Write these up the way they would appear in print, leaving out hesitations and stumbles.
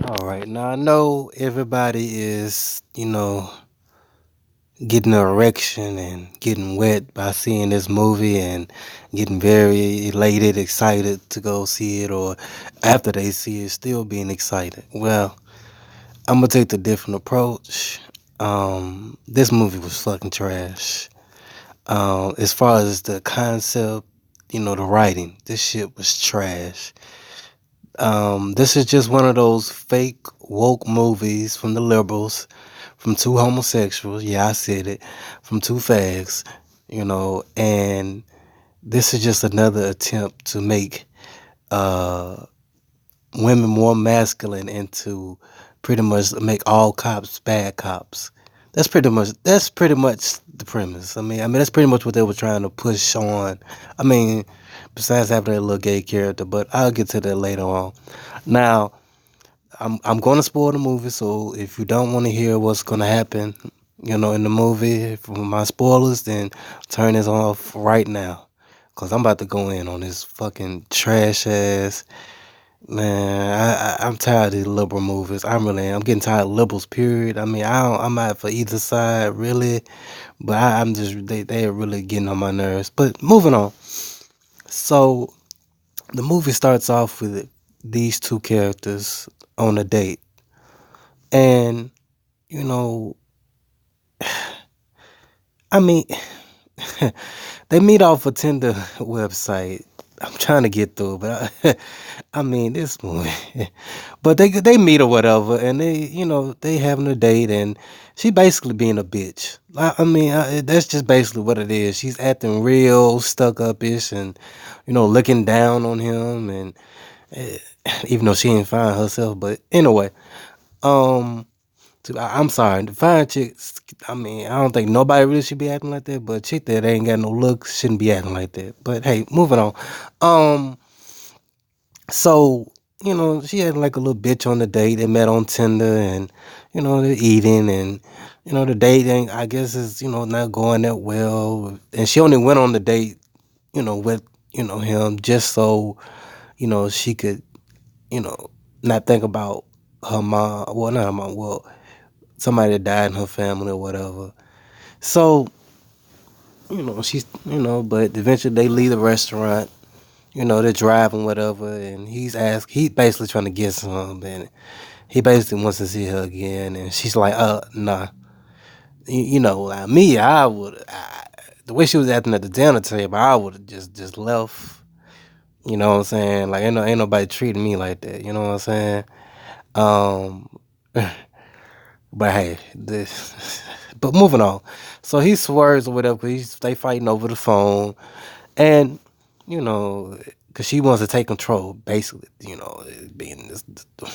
All right, now I know everybody is, getting an erection and getting wet by seeing this movie and getting very elated, excited to go see it, or after they see it, still being excited. Well, I'm gonna take the different approach. This movie was fucking trash. As far as the concept, the writing, this shit was trash. This is just one of those fake woke movies from the liberals, from two homosexuals. Yeah, I said it. From two fags, and this is just another attempt to make uh, women more masculine and to pretty much make all cops bad cops. That's pretty much the premise. I mean that's pretty much what they were trying to push on. I mean, besides having a little gay character, but I'll get to that later on. Now, I'm going to spoil the movie, so if you don't want to hear what's going to happen, in the movie from my spoilers, then turn this off right now, cause I'm about to go in on this fucking trash ass man. I'm tired of these liberal movies. I'm really am. I'm getting tired of liberals. Period. I mean, I'm not for either side really, but I'm just they are really getting on my nerves. But moving on. So the movie starts off with these two characters on a date, and you know, I mean, they meet off a Tinder website. I'm trying to get through, but I mean this movie. But they meet or whatever, and they having a date, and she basically being a bitch. I mean, that's just basically what it is. She's acting real stuck up ish, and looking down on him, and eh, even though she ain't fine herself, but anyway, um. I'm sorry, the fine chicks. I mean, I don't think nobody really should be acting like that. But chick that ain't got no looks shouldn't be acting like that. But hey, moving on. Um, so she had like a little bitch on the date. They met on Tinder, and they're eating, and the date ain't. I guess is not going that well. And she only went on the date, with him just so she could you know not think about her mom. Well, not her mom. Well, somebody that died in her family or whatever. So, but eventually they leave the restaurant, they're driving, whatever, and he's basically trying to get some, and he basically wants to see her again, and she's like, nah. Like me, the way she was acting at the dinner table, I would have just left, you know what I'm saying? Like, ain't nobody treating me like that, you know what I'm saying? Um, But hey, this. But moving on. So he swerves or whatever. 'Cause they fighting over the phone, and because she wants to take control, basically. Being this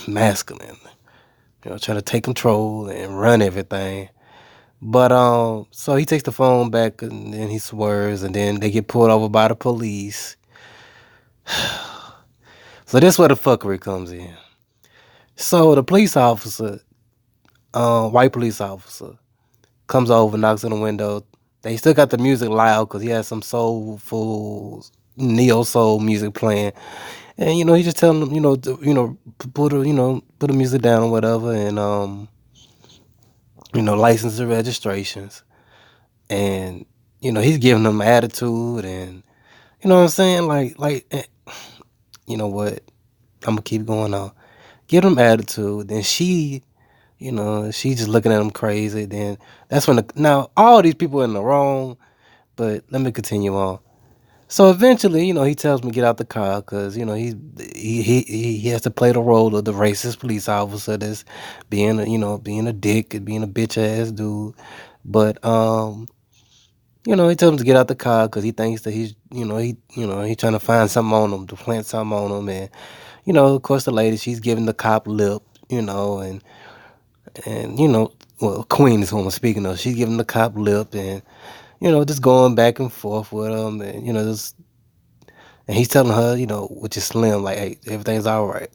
masculine. Trying to take control and run everything. But so he takes the phone back and then he swerves, and then they get pulled over by the police. So this where the fuckery comes in. So the police officer, white police officer, comes over, knocks on the window. They still got the music loud because he has some soulful neo soul music playing, and he just telling them, put the music down or whatever, and license the registrations, and he's giving them attitude, and you know what I'm saying, you know what, I'm gonna keep going on, give them attitude, then she just looking at him crazy. Then that's when now all these people are in the wrong. But let me continue on. So eventually, he tells me to get out the car because he has to play the role of the racist police officer that's being a dick and being a bitch ass dude. But he tells him to get out the car because he thinks that he's trying to find something on him, to plant something on him, and of course the lady, she's giving the cop lip, and well, Queen is who I'm speaking of. She's giving the cop lip, and just going back and forth with him, and just and he's telling her, which is Slim, like, hey, everything's all right.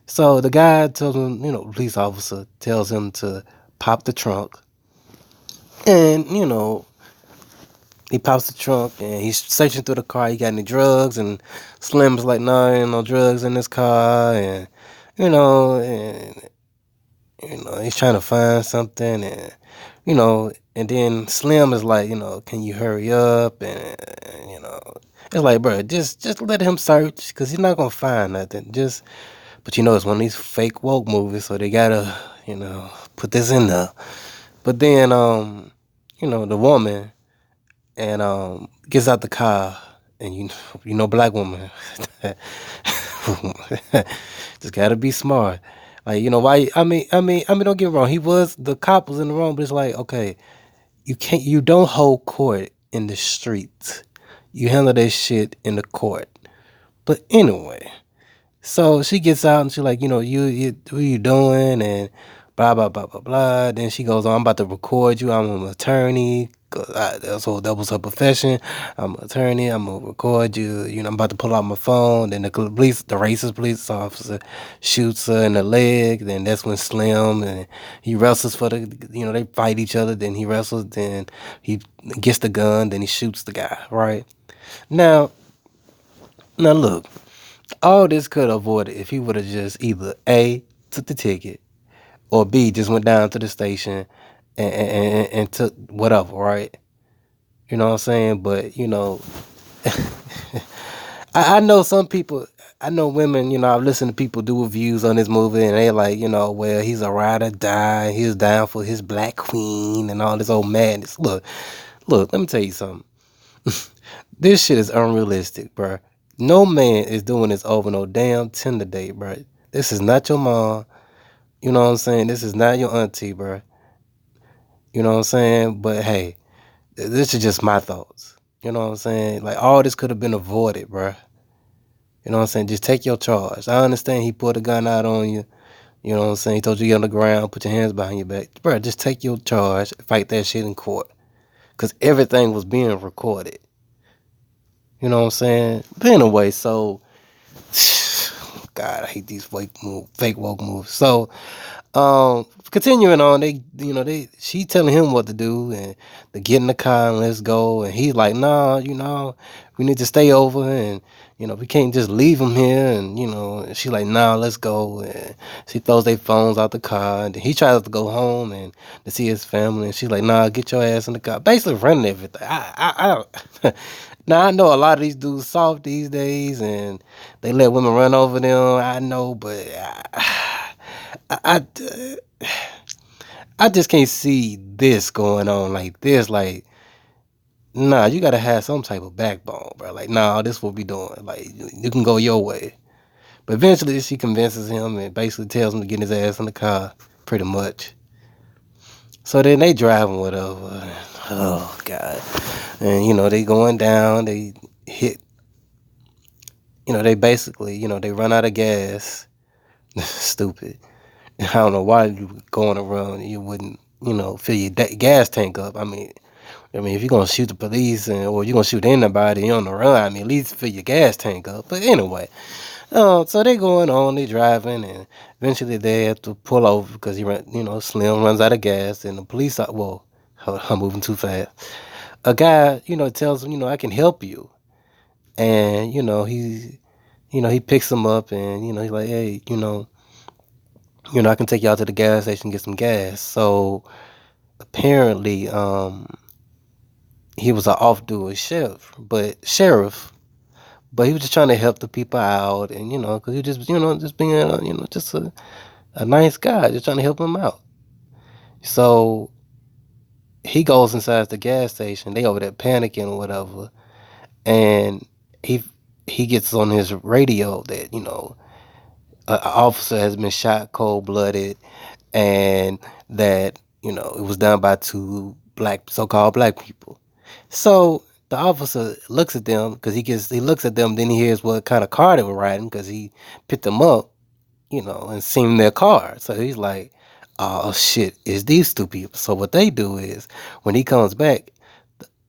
So the guy tells him, police officer tells him to pop the trunk, and he pops the trunk, and he's searching through the car. He got any drugs? And Slim's like, no, ain't no drugs in this car, and and he's trying to find something, and and then Slim is like, can you hurry up? And it's like, bro, just let him search, because he's not gonna find nothing. But it's one of these fake woke movies, so they gotta, put this in there. But then, the woman and gets out the car, and black woman, just gotta be smart. Like, why? I mean, don't get me wrong. The cop was in the wrong, but it's like, okay, you don't hold court in the streets. You handle that shit in the court. But anyway, so she gets out and she's like, you what are you doing? And blah blah blah blah blah. Then she goes on, I'm about to record you. I'm an attorney. That was her profession. I'm an attorney. I'm gonna record you. I'm about to pull out my phone. Then the racist police officer shoots her in the leg. Then that's when Slim, and he wrestles for they fight each other. Then he wrestles. Then he gets the gun. Then he shoots the guy. Right now, look. All this could have avoided if he would have just either A, took the ticket, or B, just went down to the station and took whatever, right? You know what I'm saying? But, I know some people, I know women, I've listened to people do reviews on this movie, and they like, well, he's a ride or die. He was down for his black queen and all this old madness. Look, let me tell you something. This shit is unrealistic, bruh. No man is doing this over no damn Tinder date, bruh. This is not your mom. You know what I'm saying? This is not your auntie, bruh. You know what I'm saying? But hey, this is just my thoughts. You know what I'm saying? Like, all this could have been avoided, bruh. You know what I'm saying? Just take your charge. I understand he pulled a gun out on you. You know what I'm saying? He told you to get on the ground, put your hands behind your back. Bruh, just take your charge, fight that shit in court. Because everything was being recorded. You know what I'm saying? But anyway, so God, I hate these fake woke moves. So, continuing on, she telling him what to do and to get in the car and let's go. And he's like, nah, we need to stay over, and we can't just leave him here. And and she like, nah, let's go. And she throws their phones out the car, and then he tries to go home and to see his family. And she's like, nah, get your ass in the car. Basically running everything. I Now, I know a lot of these dudes soft these days, and they let women run over them. I know, but I, I just can't see this going on like this. Like, nah, you gotta have some type of backbone, bro. Like, nah, this what we doing. Like, you can go your way. But eventually, she convinces him and basically tells him to get his ass in the car, pretty much. So then they driving whatever. Oh God. And they going down, they hit, they basically, they run out of gas. Stupid. I don't know why you going around and you wouldn't, fill your gas tank up. If you're gonna shoot the police or you're gonna shoot anybody on the run, at least fill your gas tank up. But anyway, so they going on, they driving, and eventually they have to pull over because Slim runs out of gas, and the police are, well, I'm moving too fast. A guy, tells him, I can help you, and he picks him up, and he's like, hey, I can take y'all to the gas station and get some gas. So apparently, he was an off-duty sheriff, but he was just trying to help the people out, and because he just just being just a nice guy, just trying to help them out. So he goes inside the gas station. They over there panicking or whatever, and he gets on his radio that an officer has been shot cold-blooded, and that it was done by two so-called black people. So the officer looks at them because he looks at them, then he hears what kind of car they were riding because he picked them up, and seen their car. So he's like, oh shit, it's these two people. So what they do is when he comes back,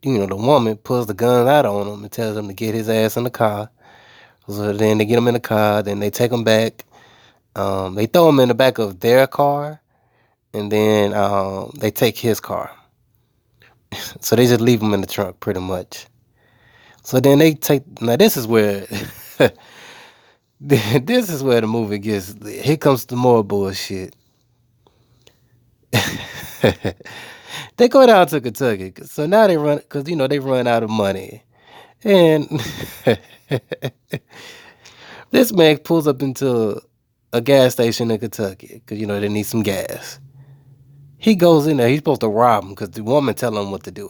the woman pulls the gun out on him and tells him to get his ass in the car. So then they get him in the car, then they take him back. They throw him in the back of their car, and then they take his car. So they just leave him in the trunk pretty much. So then now this is where This is where the movie gets. Here comes the more bullshit. They go down to Kentucky, so now they run because they run out of money, and this man pulls up into a gas station in Kentucky because they need some gas. He goes in there. He's supposed to rob him because the woman tell him what to do.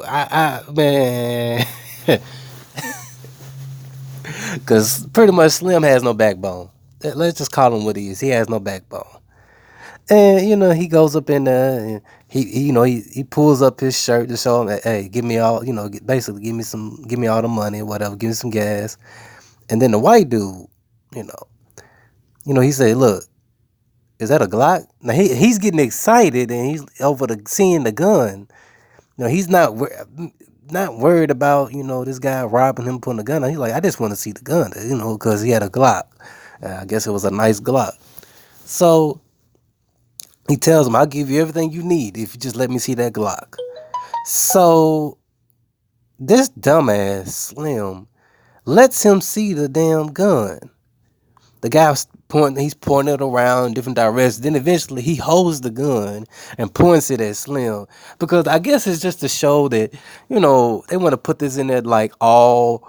Man, because pretty much Slim has no backbone. Let's just call him what he is. He has no backbone. And he goes up in there and he pulls up his shirt to show him that, hey, give me all basically give me all the money or whatever, give me some gas. And then the white dude, you know, he said, look, is that a Glock? Now he's getting excited and he's over the seeing the gun. He's not worried about this guy robbing him, putting a gun on. He's like, I just want to see the gun, because he had a Glock. I guess it was a nice Glock. So he tells him, I'll give you everything you need if you just let me see that Glock. So this dumbass Slim lets him see the damn gun. The guy's he's pointing it around different directions. Then eventually he holds the gun and points it at Slim. Because I guess it's just to show that, they want to put this in there like all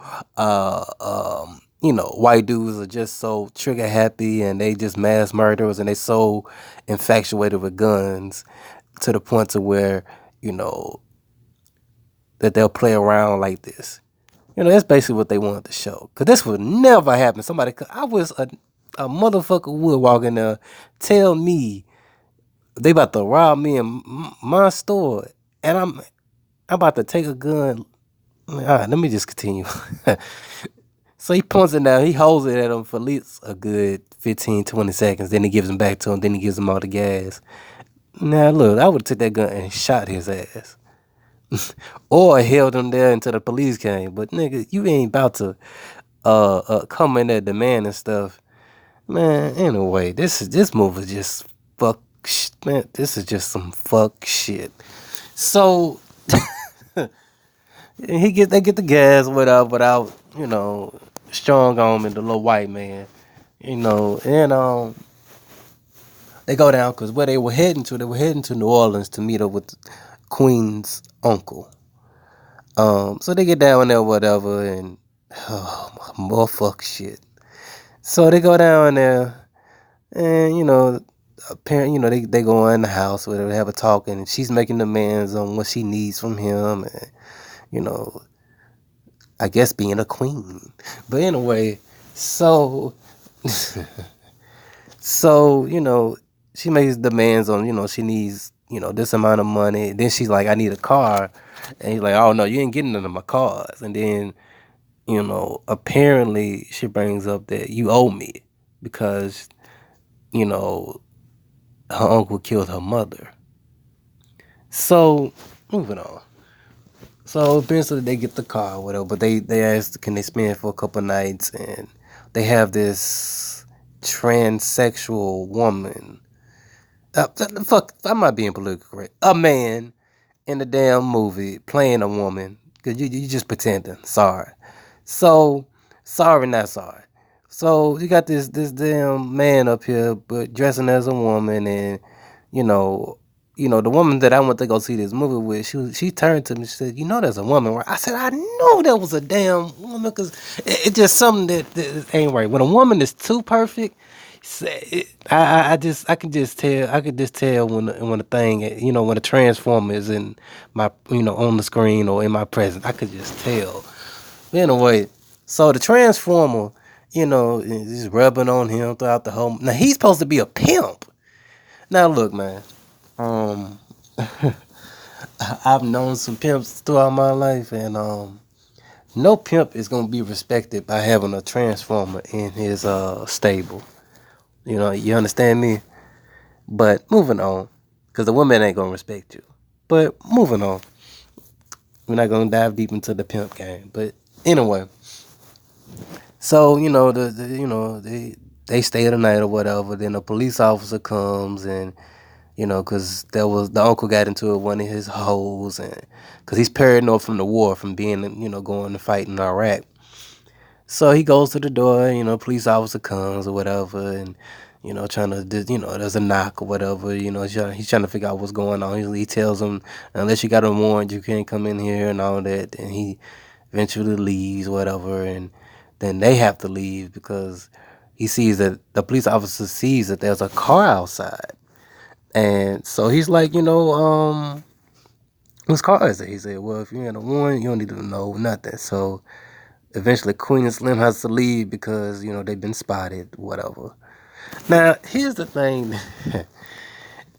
white dudes are just so trigger happy and they just mass murderers and they so infatuated with guns to the point to where, that they'll play around like this. That's basically what they wanted to show. Because this would never happen. I was a motherfucker would walk in there, tell me they about to rob me in my store, and I'm about to take a gun. All right, let me just continue. So he points it down. He holds it at him for at least a good 15, 20 seconds. Then he gives him back to him. Then he gives him all the gas. Now, look, I would have took that gun and shot his ass. Or held him there until the police came. But, nigga, you ain't about to come in there demanding stuff. Man, anyway, this movie just fuck man, this is just some fuck shit. So they get the gas without strong arm and the little white man, and they go down because where they were heading to New Orleans to meet up with Queen's uncle. So they get down there whatever and more fuck shit. So they go down there and apparently, they go in the house where they have a talk, and she's making demands on what she needs from him, and I guess being a queen. But anyway, so so she makes demands on she needs this amount of money. Then she's like, I need a car, and he's like, oh no, you ain't getting none of my cars. And then apparently she brings up that you owe me because her uncle killed her mother. So, moving on. So eventually they get the car, or whatever. But they ask, can they spend for a couple nights, and they have this transsexual woman. Fuck, I'm not being politically correct. A man in the damn movie playing a woman. Cause you just pretending. Sorry. So sorry, not sorry. So you got this damn man up here, but dressing as a woman, and you know, the woman that I went to go see this movie with, she turned to me. She said, there's a woman, right? I said, I know there was a damn woman, because it's just something that ain't right. When a woman is too perfect, I can just tell. I could just tell when a thing, when a transformer is in my, on the screen or in my presence. I could just tell. Anyway, so the transformer, is rubbing on him throughout the whole. Now he's supposed to be a pimp. Now look, man. Um, I've known some pimps throughout my life, and no pimp is gonna be respected by having a transformer in his stable. You understand me? But moving on, because the woman ain't gonna respect you. But moving on, we're not gonna dive deep into the pimp game. But anyway, so they stay the night or whatever. Then a police officer comes and because the uncle got into it with one of his hoes, and because he's paranoid from the war, from being going to fight in Iraq. So he goes to the door, police officer comes or whatever, and trying to, there's a knock or whatever, he's trying to figure out what's going on. He tells him, unless you got a warrant, you can't come in here and all that. And he eventually leaves, whatever, and then they have to leave because he sees that the police officer sees that there's a car outside, and so he's like, whose car is it? He said, well, if you ain't a warrant, you don't need to know nothing. So eventually, Queen and Slim has to leave because they've been spotted, whatever. Now, here's the thing: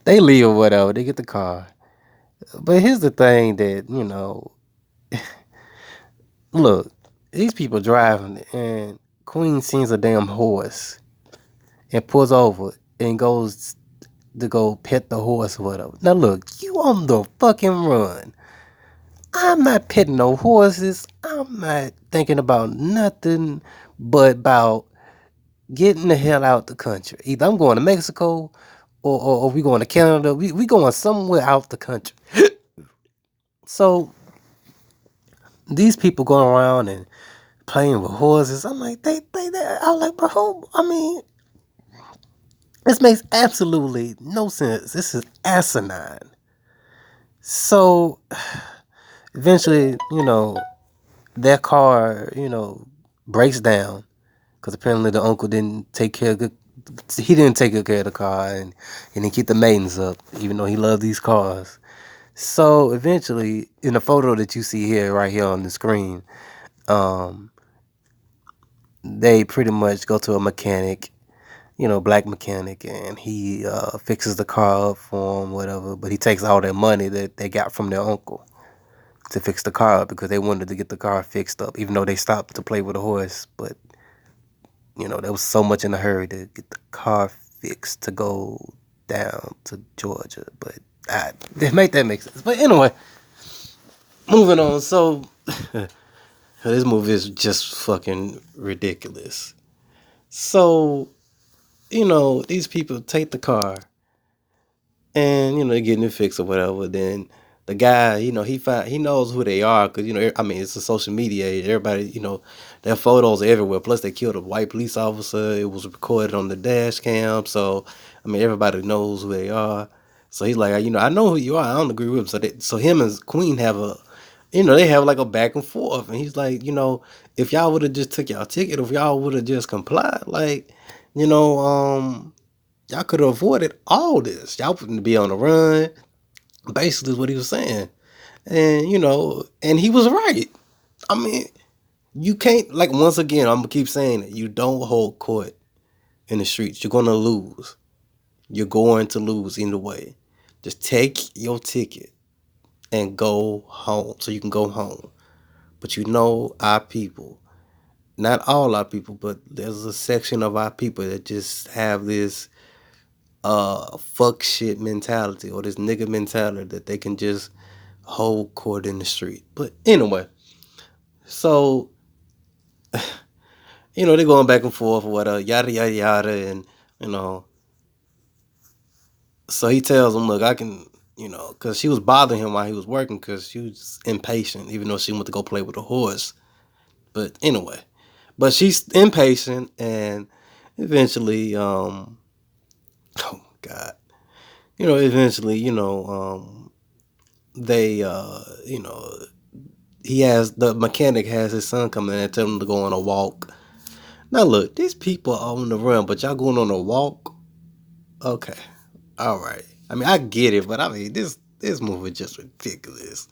they leave or whatever, they get the car. But here's the thing that look, these people driving and Queen sees a damn horse and pulls over and goes to go pet the horse or whatever. Now, look, you on the fucking run. I'm not petting no horses. I'm not thinking about nothing but about getting the hell out the country. Either I'm going to Mexico or we going to Canada. We going somewhere out the country. So these people going around and playing with horses. I'm like, I'm like, bro, I mean, this makes absolutely no sense. This is asinine. So eventually, their car, breaks down because apparently the uncle didn't take care of he didn't take good care of the car and he didn't keep the maintenance up, even though he loved these cars. So eventually, in the photo that you see here, right here on the screen, um, they pretty much go to a mechanic, black mechanic, and he fixes the car up for him, whatever. But he takes all their money that they got from their uncle to fix the car up because they wanted to get the car fixed up, even though they stopped to play with a horse. But there was so much in a hurry to get the car fixed to go down to Georgia. But they make that make sense. But anyway, moving on. So this movie is just fucking ridiculous. So these people take the car and they're getting it fixed or whatever. Then the guy, he knows who they are because I mean it's a social media age. Everybody, their photos are everywhere. Plus they killed a white police officer. It was recorded on the dash cam. So I mean everybody knows who they are. So he's like, I know who you are. I don't agree with him. So him and Queen have they have like a back and forth. And he's like, if y'all would have just took y'all ticket, if y'all would have just complied, like, you know, um, y'all could have avoided all this. Y'all wouldn't be on the run. Basically, is what he was saying. And and he was right. I mean, you can't, like, once again, I'm gonna keep saying it. You don't hold court in the streets. You're gonna lose. You're going to lose either way. Just take your ticket and go home so you can go home. But our people, not all our people, but there's a section of our people that just have this fuck shit mentality or this nigga mentality that they can just hold court in the street. But anyway, so they're going back and forth or whatever, yada yada yada, and you know, so he tells him, look, I can, because she was bothering him while he was working because she was impatient, even though she went to go play with a horse. But anyway, but she's impatient, and eventually, oh God, eventually, they, the mechanic has his son come in and tell him to go on a walk. Now look, these people are on the run, but y'all going on a walk? Okay, all right. I mean, I get it, but I mean, this movie is just ridiculous.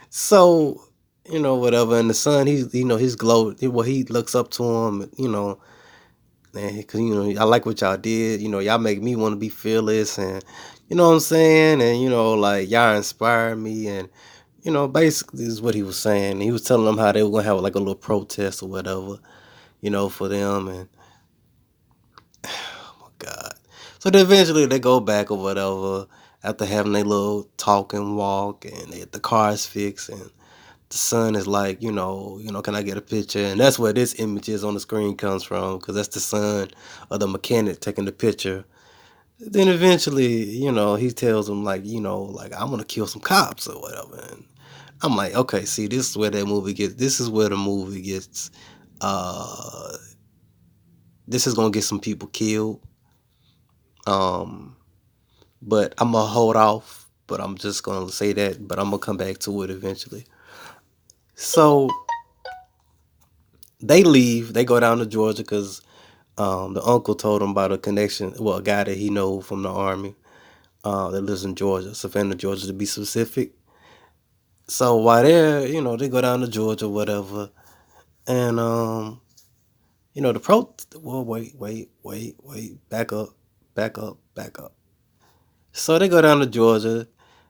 So, whatever. And the son, he's glowed. Well, he looks up to him, and because I like what y'all did. Y'all make me want to be fearless, and you know what I'm saying. And like y'all inspire me, and basically is what he was saying. He was telling them how they were gonna have like a little protest or whatever, for them. And oh my God. So then eventually they go back or whatever after having their little talk and walk, and they get the cars fixed, and the son is like, can I get a picture? And that's where this image is on the screen comes from, because that's the son of the mechanic taking the picture. Then eventually, he tells him like, like I'm gonna kill some cops or whatever. And I'm like, okay, see, this is where the movie gets Uh, this is gonna get some people killed. Um, but I'm gonna hold off. But I'm just gonna say that. But I'm gonna come back to it eventually. So they leave. They go down to Georgia because the uncle told him about a connection. Well, a guy that he know from the army that lives in Georgia, Savannah, Georgia, to be specific. So while they're, they go down to Georgia, whatever, and the pro. Well, wait, back up, back up. So they go down to Georgia.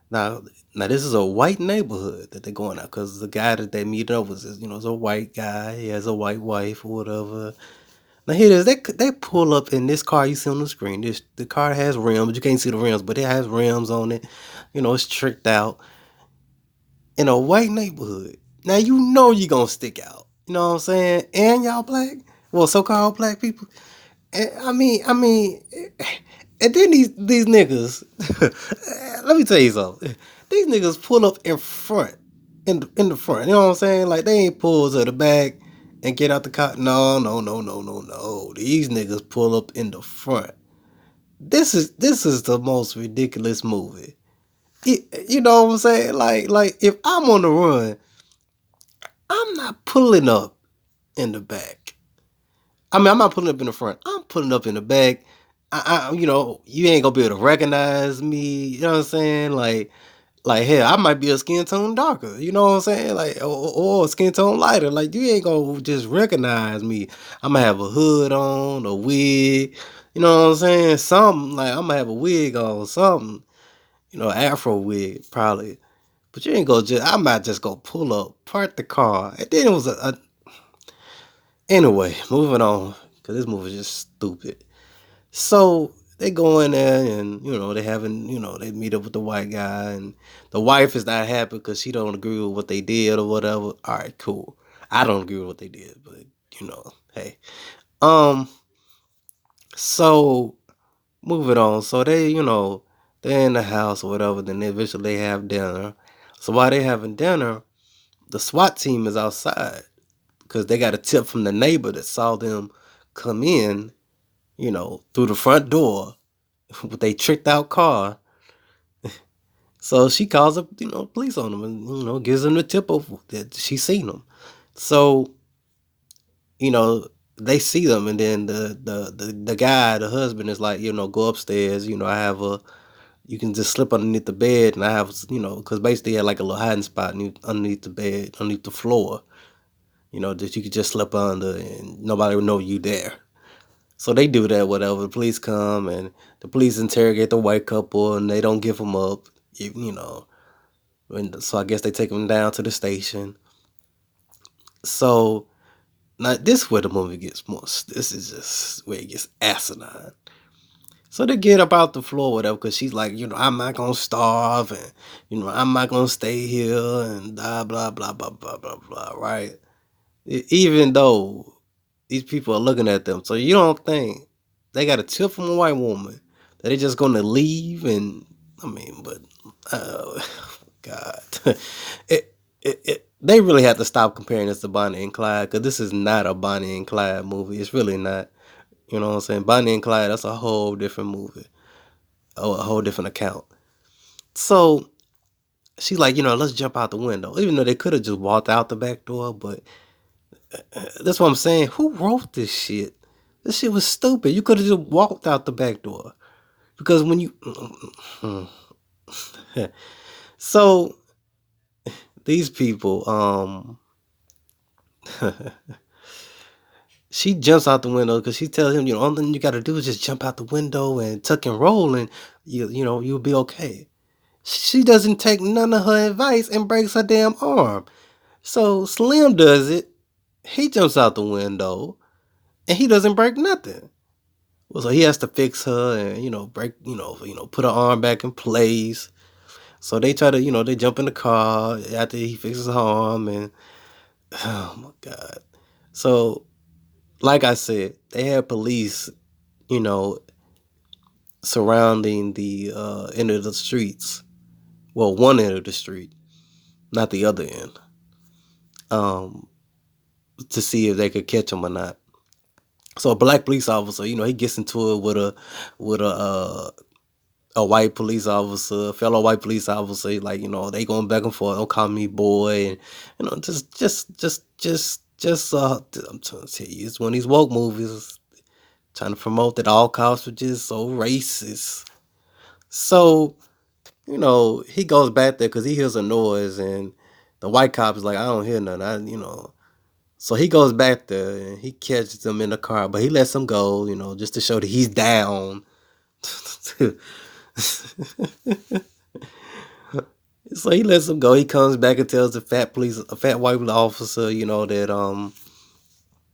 Now, now this is a white neighborhood that they're going out because the guy that they meet up with is a white guy. He has a white wife or whatever. Now here it is. They pull up in this car you see on the screen. The car has rims. You can't see the rims, but it has rims on it. It's tricked out in a white neighborhood. Now you know you're gonna stick out. You know what I'm saying? And y'all black. Well, so-called black people. And, I mean, and then these niggas. Let me tell you something. These niggas pull up in front, in the front. You know what I'm saying? Like they ain't pull to the back and get out the car. No, no, no, no, no, no. These niggas pull up in the front. This is the most ridiculous movie. You know what I'm saying? Like if I'm on the run, I'm not pulling up in the back. I mean, I'm not pulling up in the front. I'm pulling up in the back. You ain't gonna be able to recognize me. You know what I'm saying? Like hell, I might be a skin tone darker. You know what I'm saying? Like or a skin tone lighter. Like you ain't gonna just recognize me. I'm gonna have a hood on, a wig. You know what I'm saying? Something like I'm gonna have a wig on, something. Afro wig probably. But you ain't gonna just. I might just go pull up, park the car, and then it was a anyway. Moving on, cause this movie is just stupid. So they go in there and they having they meet up with the white guy and the wife is not happy because she don't agree with what they did or whatever. All right, cool. I don't agree with what they did, but hey. Um. So moving on. So they're in the house or whatever. Then eventually they have dinner. So while they having dinner, the SWAT team is outside because they got a tip from the neighbor that saw them come in, through the front door with a tricked out car. So she calls up, police on them and, gives them the tip of that she seen them. So, you know, they see them and then the guy, the husband is like, go upstairs, I have you can just slip underneath the bed and I have, because basically he had like a little hiding spot underneath the bed, underneath the floor, that you could just slip under and nobody would know you there. So they do that, whatever. The police come and the police interrogate the white couple and they don't give them up, you know. And so I guess they take them down to the station. So now this is where the movie gets more. This is just where it gets asinine. So they get up out the floor, whatever, because she's like, I'm not gonna starve, and I'm not gonna stay here, and blah blah blah blah blah blah blah. Right? Even though these people are looking at them, so you don't think they got a tip from a white woman that they just gonna leave, and I mean, but God, they really have to stop comparing this to Bonnie and Clyde because this is not a Bonnie and Clyde movie. It's really not. You know what I'm saying? Bonnie and Clyde, that's a whole different movie, a whole different account. So she's like, let's jump out the window. Even though they could have just walked out the back door, but that's what I'm saying. Who wrote this shit? This shit was stupid. You could have just walked out the back door because when you, so these people, she jumps out the window because she tells him, only thing you got to do is just jump out the window and tuck and roll, and you'll be okay. She doesn't take none of her advice and breaks her damn arm. So Slim does it. He jumps out the window and he doesn't break nothing. Well, so he has to fix her and break, put her arm back in place. So they try to, they jump in the car after he fixes her arm and oh my God. So like I said, they had police, you know, surrounding the end of the streets. Well, one end of the street, not the other end. Um, to see if they could catch him or not. So a black police officer, he gets into it with a white police officer, a fellow white police officer. Like, they going back and forth. Don't call me boy, and I'm trying to tell you, it's one of these woke movies trying to promote that all cops were just so racist. So, he goes back there because he hears a noise, and the white cop is like, I don't hear nothing. So he goes back there and he catches them in the car, but he lets them go, just to show that he's down. So he lets them go. He comes back and tells a fat white officer, that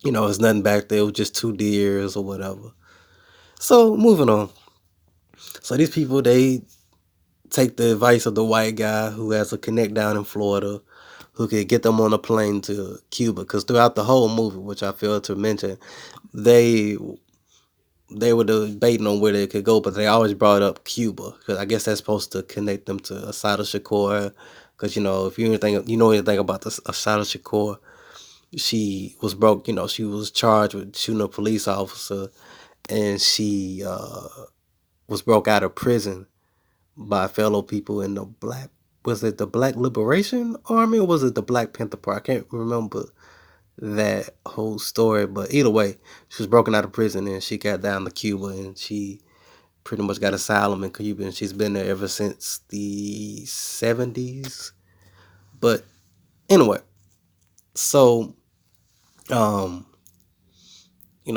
it's nothing back there. It was just two deers or whatever. So moving on. So these people, they take the advice of the white guy who has a connect down in Florida, who could get them on a plane to Cuba. Because throughout the whole movie, which I failed to mention, they they were debating on where they could go, but they always brought up Cuba because I guess that's supposed to connect them to Asada Shakur. Because if you know anything about the Asada Shakur, she was broke. She was charged with shooting a police officer, and she was broke out of prison by fellow people in the black. Was it the Black Liberation Army or was it the Black Panther Party? I can't remember that whole story, but either way, she was broken out of prison and she got down to Cuba and she pretty much got asylum in Cuba and she's been there ever since the 70s. But anyway, so um,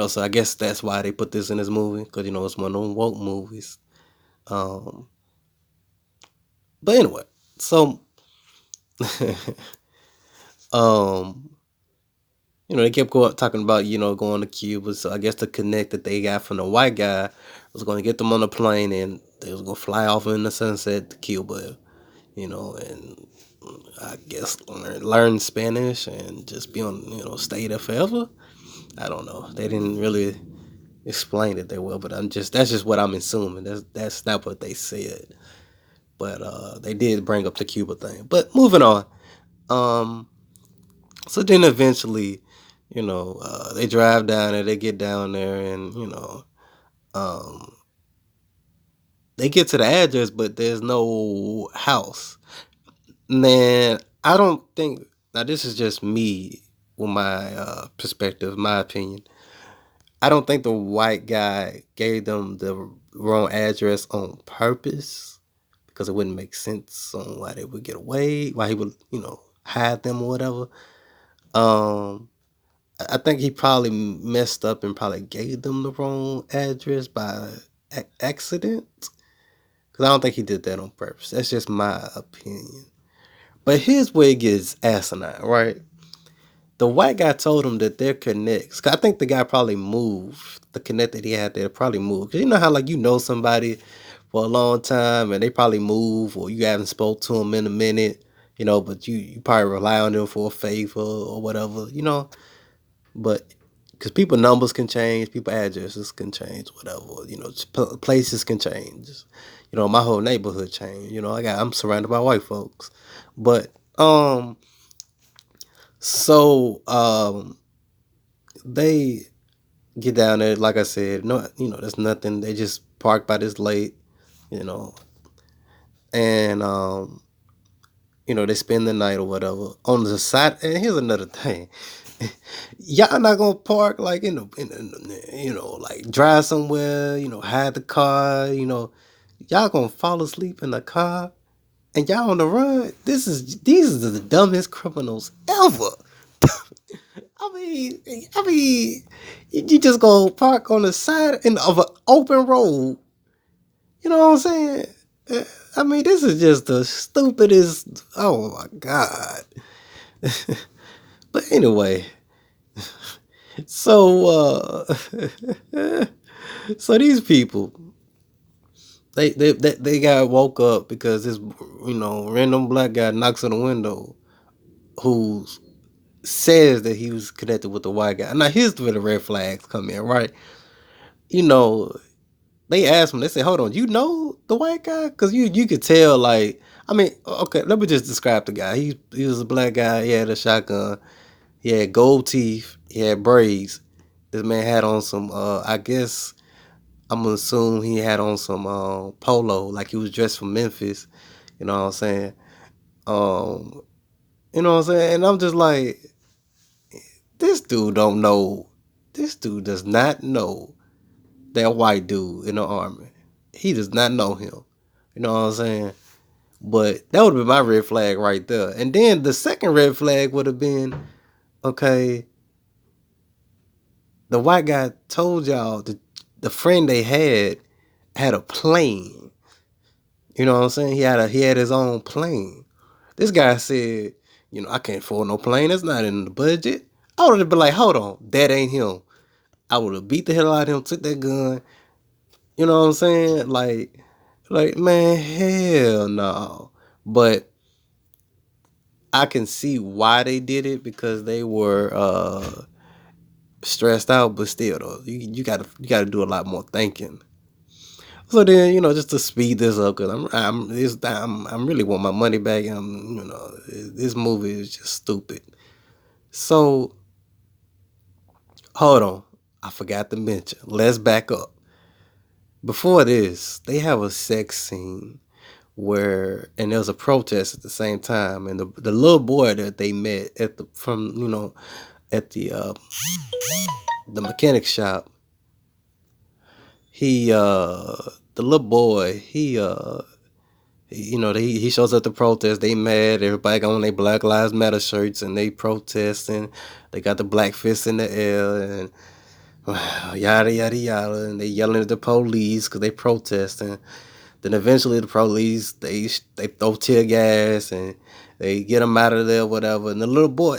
so I guess that's why they put this in this movie because it's one of them woke movies. Um, but anyway, so um, they kept talking about, going to Cuba. So I guess the connect that they got from the white guy was going to get them on a plane and they was going to fly off in the sunset to Cuba, and I guess learn Spanish and just be on, stay there forever. I don't know. They didn't really explain it that well, but that's just what I'm assuming. That's not what they said. But they did bring up the Cuba thing. But moving on. Um, so then eventually, they drive down there, they get down there, and um, they get to the address, but there's no house. Man, I don't think now this is just me with my perspective, my opinion. I don't think the white guy gave them the wrong address on purpose because it wouldn't make sense on why they would get away, why he would, hide them or whatever. Um, I think he probably messed up and probably gave them the wrong address by accident. Because I don't think he did that on purpose. That's just my opinion. But here's where it gets asinine, right? The white guy told him that they're connects. 'Cause I think the guy probably moved. The connect that he had there probably moved. 'Cause you know how like somebody for a long time and they probably move or you haven't spoke to them in a minute, but you probably rely on them for a favor or whatever, But because people numbers can change, people addresses can change, whatever. Places can change. My whole neighborhood changed. I'm surrounded by white folks, but so they get down there. Like I said, no, there's nothing. They just park by this lake, you know, and they spend the night or whatever on the side. And here's another thing. Y'all not gonna park like like drive somewhere, hide the car, y'all gonna fall asleep in the car and y'all on the run. These are the dumbest criminals ever. I mean, you just go park on the side of an open road. You know what I'm saying? Uh, I mean, this is just the stupidest. Oh my god. But anyway, so so these people they got woke up because this random black guy knocks on the window who says that he was connected with the white guy. Now here's where the red flags come in, right? You know, they asked him. They said, "Hold on, you know the white guy?" Because you could tell. Like, I mean, okay, let me just describe the guy. He was a black guy. He had a shotgun. He had gold teeth. He had braids. This man had on some. I guess I'm gonna assume he had on some polo, like he was dressed from Memphis. You know what I'm saying? Um, you know what I'm saying? And I'm just like, this dude don't know. This dude does not know that white dude in the army. He does not know him. You know what I'm saying? But that would have been my red flag right there. And then the second red flag would have been, okay, the white guy told y'all that the friend they had a plane. You know what I'm saying? He had his own plane. This guy said, I can't afford no plane. That's not in the budget. I would have been like, hold on, that ain't him. I would have beat the hell out of him, took that gun. You know what I'm saying? Like man, hell no. But I can see why they did it because they were stressed out. But still, though, you gotta do a lot more thinking. So then, just to speed this up, because I'm really want my money back. And this movie is just stupid. So hold on, I forgot to mention. Let's back up. Before this, they have a sex scene and there was a protest at the same time, and the little boy that they met at the mechanic shop, the little boy, he shows up to protest. They mad. Everybody got on their Black Lives Matter shirts and they protesting. They got the black fist in the air and yada yada yada, and they yelling at the police because they protesting. Then eventually the police they throw tear gas and they get them out of there, whatever. And the little boy,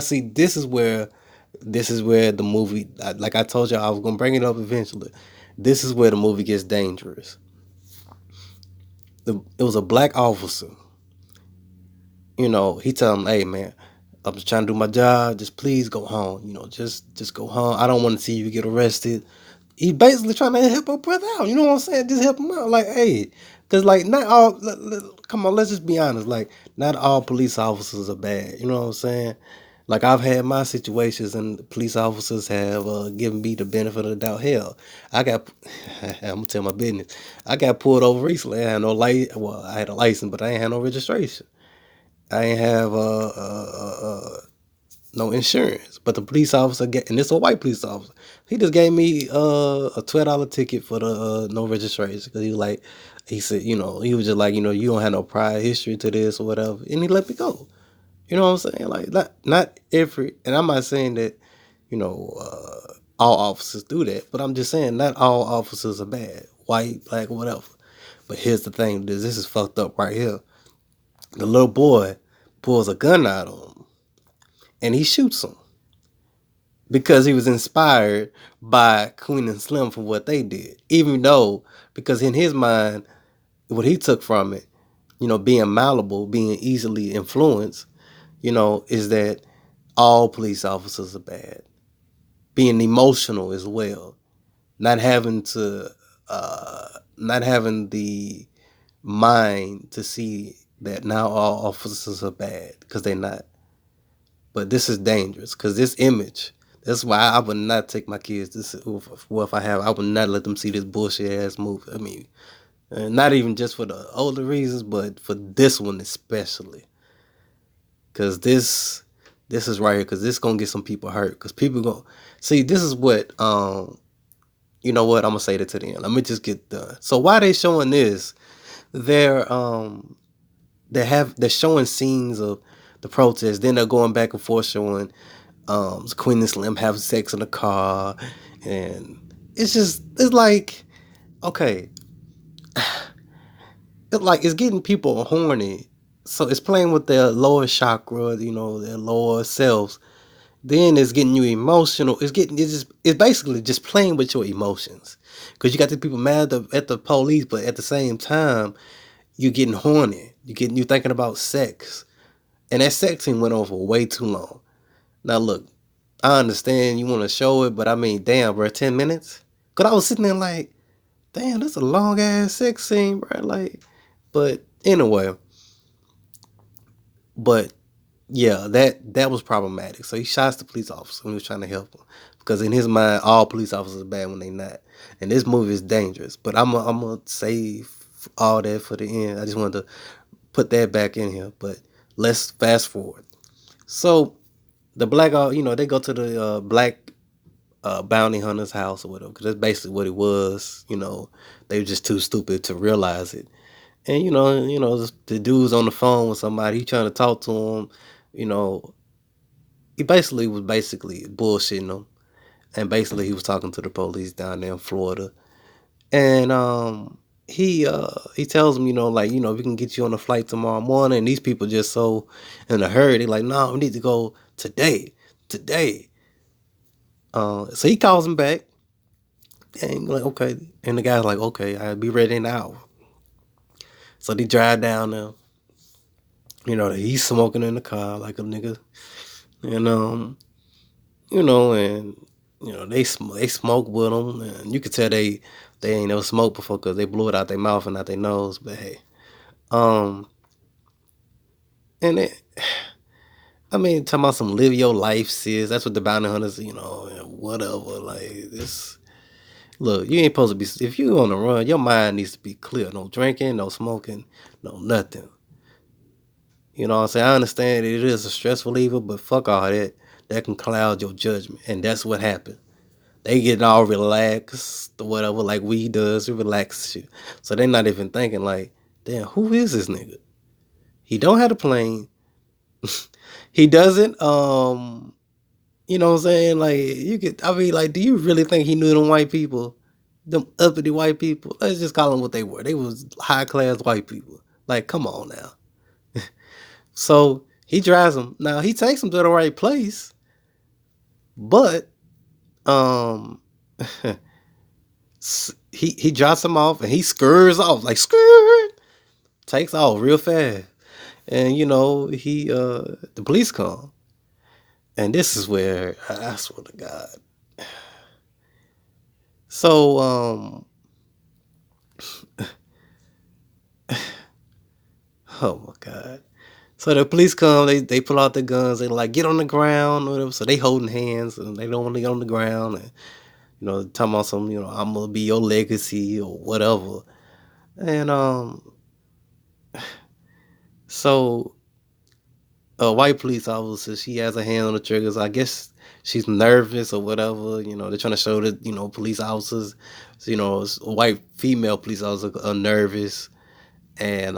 see, this is where the movie, like I told you, I was gonna bring it up eventually. This is where the movie gets dangerous. It was a black officer. He tell him, "Hey man, I'm just trying to do my job. Just please go home. Just go home. I don't want to see you get arrested." He basically trying to help our brother out. You know what I'm saying? Just help him out. Like, hey, because like not all. Come on, let's just be honest. Like, not all police officers are bad. You know what I'm saying? Like, I've had my situations, and the police officers have given me the benefit of the doubt. Hell, I got. I'm gonna tell my business. I got pulled over recently. I had no light. Well, I had a license, but I ain't had no registration. I ain't have no insurance. But the police officer and it's a white police officer. He just gave me a $12 ticket for the no registration because he said, he was just like, you don't have no prior history to this or whatever, and he let me go. You know what I'm saying? Like not every, and I'm not saying that, all officers do that, but I'm just saying not all officers are bad, white, black, or whatever. But here's the thing: this is fucked up right here. The little boy pulls a gun out on him and he shoots him because he was inspired by Queen and Slim for what they did. Even though, because in his mind, what he took from it, being malleable, being easily influenced, is that all police officers are bad. Being emotional as well. Not having the mind to see that now all officers are bad, because they're not. But this is dangerous because this image. That's why I would not take my kids. If I have, I would not let them see this bullshit ass movie. I mean, not even just for the older reasons, but for this one especially. Because this is right here. Because this gonna get some people hurt. Because people gonna see. This is what you know what? I'm gonna say that to the end. Let me just get done. So why they showing this? They're they're showing scenes of the protest. Then they're going back and forth showing Queen and Slim have sex in the car, and it's like, okay, it's getting people horny, so it's playing with their lower chakra, their lower selves. Then it's getting you emotional. It's basically just playing with your emotions, because you got the people mad at the police, but at the same time, you're getting horny. You thinking about sex, and that sex scene went on for way too long. Now look, I understand you want to show it, but I mean, damn, bro, 10 minutes? Because I was sitting there like, damn, that's a long ass sex scene, bro. Like, but anyway, but Yeah, that was problematic. So he shots the police officer when he was trying to help him, because in his mind, all police officers are bad when they not. And this movie is dangerous. But I'm gonna save all that for the end. I just wanted to put that back in here. But let's fast forward. So the black, they go to the black bounty hunter's house or whatever, because that's basically what it was. They were just too stupid to realize it. And the dude's on the phone with somebody. He trying to talk to him. You know, he basically was basically bullshitting them, and basically he was talking to the police down there in Florida, and he tells them, we can get you on a flight tomorrow morning. And these people just so in a hurry, they like, no, we need to go today. So he calls him back, and like, okay, and the guy's like, okay, I'll be ready in an hour. So they drive down there. He's smoking in the car like a nigga, and and they smoke with them, and you could tell they ain't never smoked before, because they blew it out their mouth and out their nose. But hey, um, and it, I mean, talking about some live your life, sis. That's what the bounty hunters, whatever. Like this, look, you ain't supposed to be. If you on the run, your mind needs to be clear. No drinking, no smoking, no nothing. You know what I'm saying? I understand it is a stressful evil, but fuck all that. That can cloud your judgment, and that's what happened. They getting all relaxed or whatever, like weed does. It relaxes shit. So they're not even thinking like, damn, who is this nigga? He don't have a plane. He doesn't. You know what I'm saying? Like you could. I mean, like, do you really think he knew them white people, them uppity white people? Let's just call them what they were. They was high class white people. Like, come on now. So he drives them. Now he takes them to the right place, but um. he drops him off and he scurs off like skirt, takes off real fast, and he the police come, and this is where I swear to God. So oh my God. So the police come, they pull out their guns, they like get on the ground or whatever. So they holding hands and they don't want to get on the ground, and talking about some, I'm gonna be your legacy or whatever. And so a white police officer, she has a hand on the triggers. I guess she's nervous or whatever. They're trying to show that, police officers, white female police officers are nervous. And,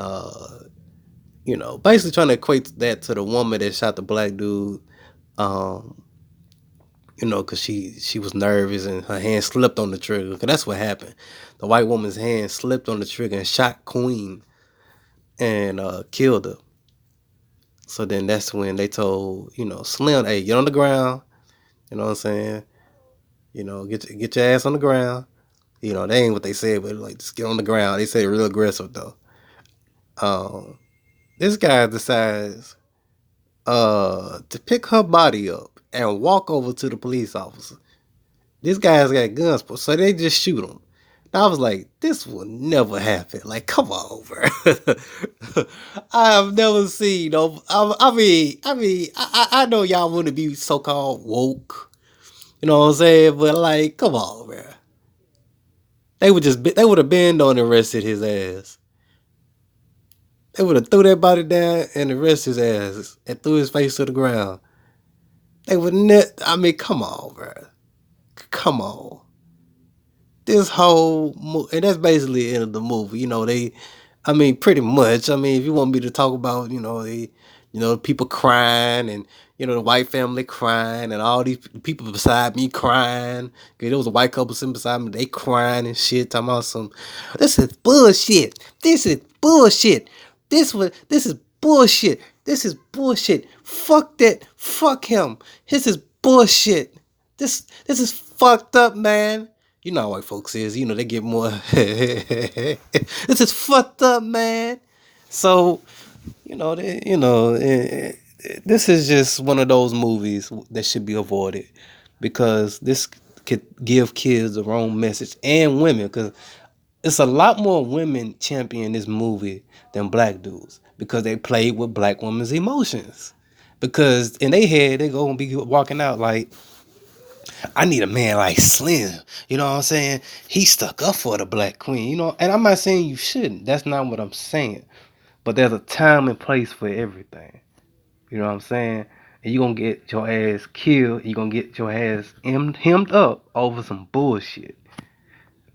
basically trying to equate that to the woman that shot the black dude, um, because she was nervous and her hand slipped on the trigger. Because that's what happened. The white woman's hand slipped on the trigger and shot Queen and killed her. So then that's when they told, Slim, hey, get on the ground. You know what I'm saying? Get your ass on the ground. They ain't what they said, but like just get on the ground. They say real aggressive though. Um, this guy decides to pick her body up and walk over to the police officer. This guy's got guns, so they just shoot him. And I was like, this will never happen. Like, come on, bro. I have never seen no. I know y'all want to be so called woke. You know what I'm saying? But like, come on, bro. They would have been on and arrested his ass. They would have threw that body down and arrested his ass and threw his face to the ground. They would not. I mean, come on, bro. Come on. This whole and that's basically the end of the movie. I mean, pretty much. I mean, if you want me to talk about, people crying and the white family crying and all these people beside me crying. Okay, there was a white couple sitting beside me, they crying and shit, talking about some. This is bullshit. This is bullshit. This is bullshit. This is bullshit. Fuck that. Fuck him. This is bullshit. This is fucked up, man. You know how white folks is. They get more. This is fucked up, man. So, this is just one of those movies that should be avoided, because this could give kids the wrong message, and women, because it's a lot more women champion this movie than black dudes, because they play with black women's emotions. Because in their head, they gonna be walking out like, I need a man like Slim. You know what I'm saying? He stuck up for the black queen. You know, and I'm not saying you shouldn't. That's not what I'm saying. But there's a time and place for everything. You know what I'm saying? And you gonna get your ass killed. You gonna get your ass hemmed up over some bullshit.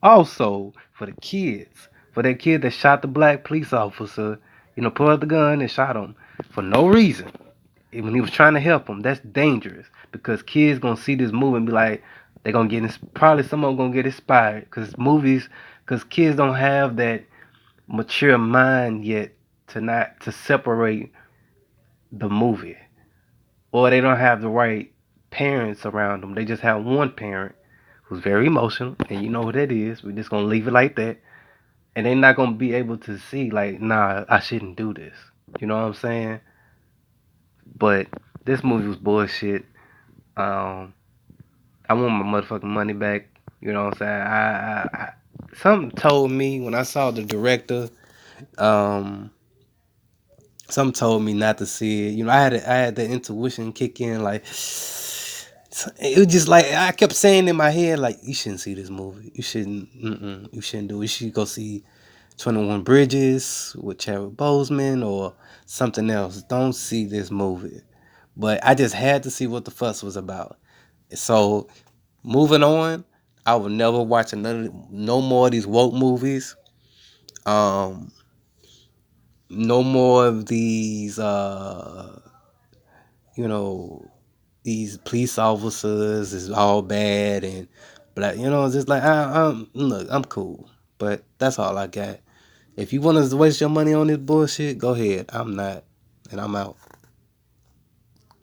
Also, for the kids, for that kid that shot the black police officer, pulled out the gun and shot him for no reason. When he was trying to help him, that's dangerous because kids gonna see this movie and be like, they gonna get probably some of them gonna get inspired because kids don't have that mature mind yet to separate the movie, or they don't have the right parents around them. They just have one parent who's very emotional, and you know who that is. We're just gonna leave it like that, and they're not gonna be able to see like, nah, I shouldn't do this. You know what I'm saying? But this movie was bullshit. Um, I want my motherfucking money back. You know what I'm saying? Something told me when I saw the director. Um, Something told me not to see it. I had the intuition kick in. Like it was just like I kept saying in my head, like you shouldn't see this movie. You shouldn't. You shouldn't do it. You should go see 21 Bridges with Chadwick Boseman or something else. Don't see this movie. But I just had to see what the fuss was about. So moving on, I will never watch no more of these woke movies. Um, no more of these you know, these police officers is all bad and black. It's just like I'm cool, but that's all I got. If you want to waste your money on this bullshit, go ahead. I'm not, and I'm out.